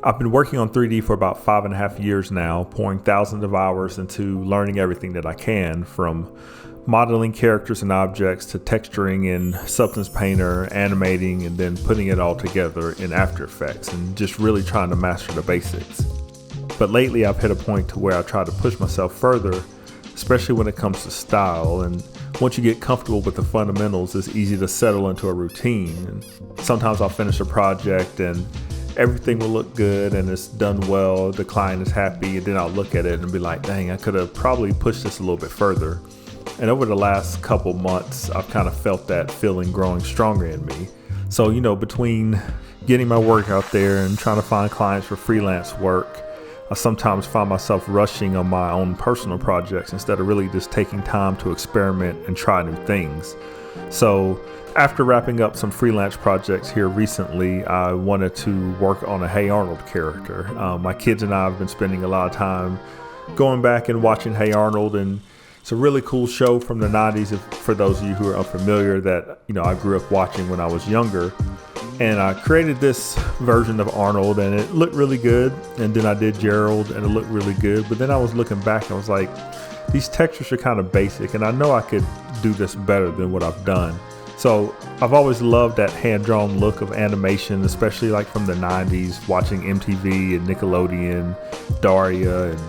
I've been working on 3D for about 5.5 years now, pouring thousands of hours into learning everything that I can, from modeling characters and objects to texturing in Substance Painter, animating, and then putting it all together in After Effects, and just really trying to master the basics. But lately I've hit a point to where I try to push myself further, especially when it comes to style. And once you get comfortable with the fundamentals, it's easy to settle into a routine. And sometimes I'll finish a project and everything will look good and it's done well, the client is happy, and then I'll look at it and be like, dang, I could have probably pushed this a little bit further. And over the last couple months, I've kind of felt that feeling growing stronger in me. So, between getting my work out there and trying to find clients for freelance work, I sometimes find myself rushing on my own personal projects instead of really just taking time to experiment and try new things. So after wrapping up some freelance projects here recently, I wanted to work on a Hey Arnold character. My kids and I have been spending a lot of time going back and watching Hey Arnold, and it's a really cool show from the 90s. For those of you who are unfamiliar, that I grew up watching when I was younger. And I created this version of Arnold and it looked really good. And then I did Gerald and it looked really good. But then I was looking back and I was like, these textures are kind of basic and I know I could do this better than what I've done. So I've always loved that hand-drawn look of animation, especially like from the 90s, watching MTV and Nickelodeon, Daria and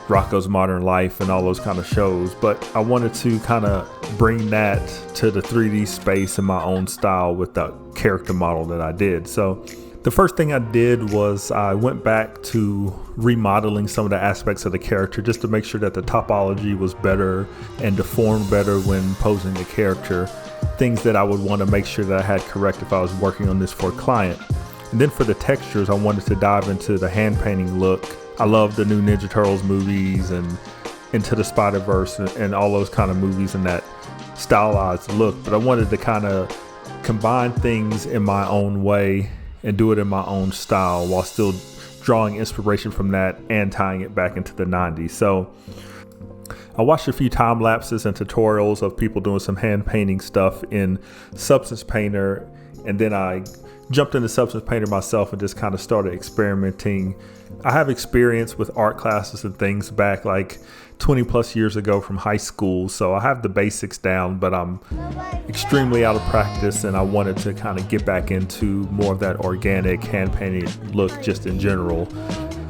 Rocko's Modern Life and all those kind of shows. But I wanted to kind of bring that to the 3D space in my own style with the character model that I did. So the first thing I did was I went back to remodeling some of the aspects of the character just to make sure that the topology was better and deformed better when posing the character. Things that I would want to make sure that I had correct if I was working on this for a client. And then for the textures, I wanted to dive into the hand painting look. I love the new Ninja Turtles movies and Into the Spider-Verse and all those kind of movies and that stylized look. But I wanted to kind of combine things in my own way and do it in my own style while still drawing inspiration from that and tying it back into the 90s. So I watched a few time lapses and tutorials of people doing some hand painting stuff in Substance Painter, and then I jumped into Substance Painter myself and just kind of started experimenting. I have experience with art classes and things back like 20 plus years ago from high school, so I have the basics down, but I'm extremely out of practice and I wanted to kind of get back into more of that organic hand painting look just in general.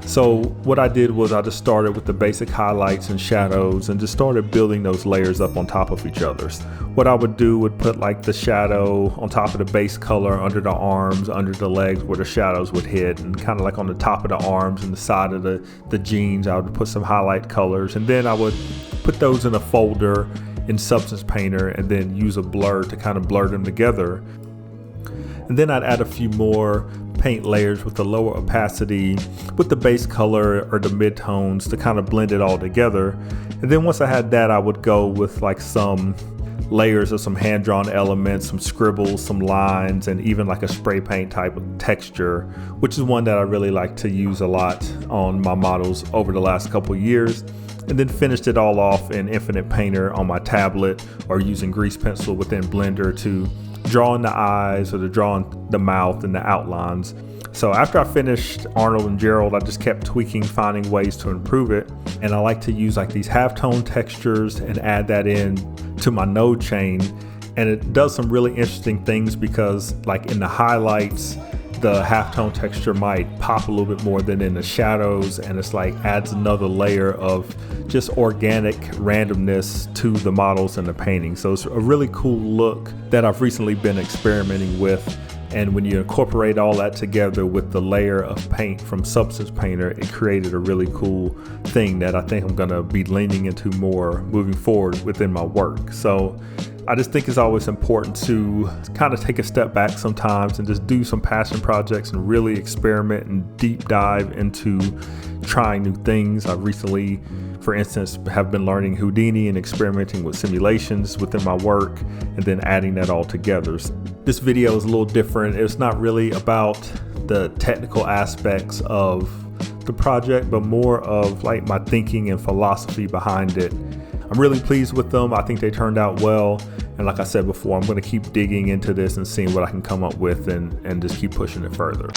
So what I did was I just started with the basic highlights and shadows and just started building those layers up on top of each other. What I would do would put like the shadow on top of the base color under the arms, under the legs where the shadows would hit, and kind of like on the top of the arms and the side of the jeans, I would put some highlight colors, and then I would put those in a folder in Substance Painter and then use a blur to kind of blur them together. And then I'd add a few more paint layers with the lower opacity with the base color or the mid-tones to kind of blend it all together. And then once I had that, I would go with like some layers of some hand-drawn elements, some scribbles, some lines, and even like a spray paint type of texture, which is one that I really like to use a lot on my models over the last couple years. And then finished it all off in Infinite Painter on my tablet or using grease pencil within Blender to draw in the eyes or to draw in the mouth and the outlines. So after I finished Arnold and Gerald, I just kept tweaking, finding ways to improve it. And I like to use like these halftone textures and add that in to my node chain. And it does some really interesting things because like in the highlights, the halftone texture might pop a little bit more than in the shadows, and it's like adds another layer of just organic randomness to the models and the painting. So it's a really cool look that I've recently been experimenting with. And when you incorporate all that together with the layer of paint from Substance Painter, it created a really cool thing that I think I'm gonna be leaning into more moving forward within my work. So I just think it's always important to kind of take a step back sometimes and just do some passion projects and really experiment and deep dive into trying new things. I recently, for instance, have been learning Houdini and experimenting with simulations within my work and then adding that all together. This video is a little different. It's not really about the technical aspects of the project, but more of like my thinking and philosophy behind it. I'm really pleased with them. I think they turned out well. And like I said before, I'm going to keep digging into this and seeing what I can come up with and just keep pushing it further.